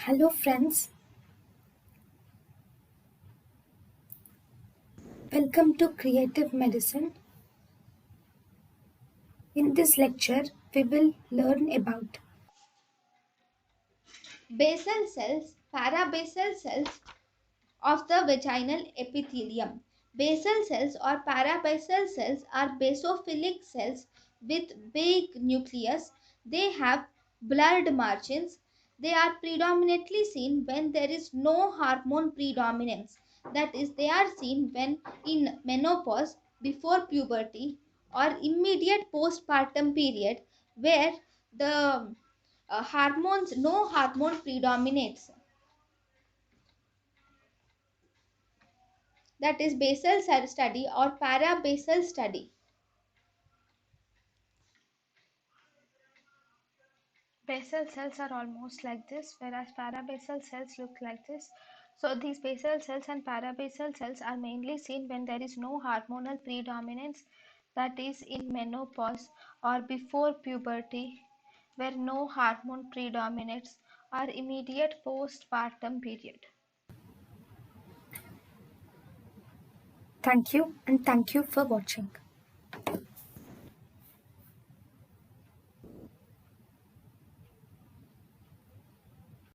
Hello, friends. Welcome to Creative Medicine. In this lecture, we will learn about Basal cells, parabasal cells of the vaginal epithelium. Basal cells or parabasal cells are basophilic cells with big nucleus. They have blurred margins. They are predominantly seen when there is no hormone predominance. That is, they are seen when in menopause, before puberty, or immediate postpartum period where the hormones no hormone predominates. That is basal cell study or parabasal study. Basal cells are almost like this, whereas parabasal cells look like this. So these basal cells and parabasal cells are mainly seen when there is no hormonal predominance, that is in menopause or before puberty, where no hormone predominates, or immediate postpartum period. thank you and thank you for watching.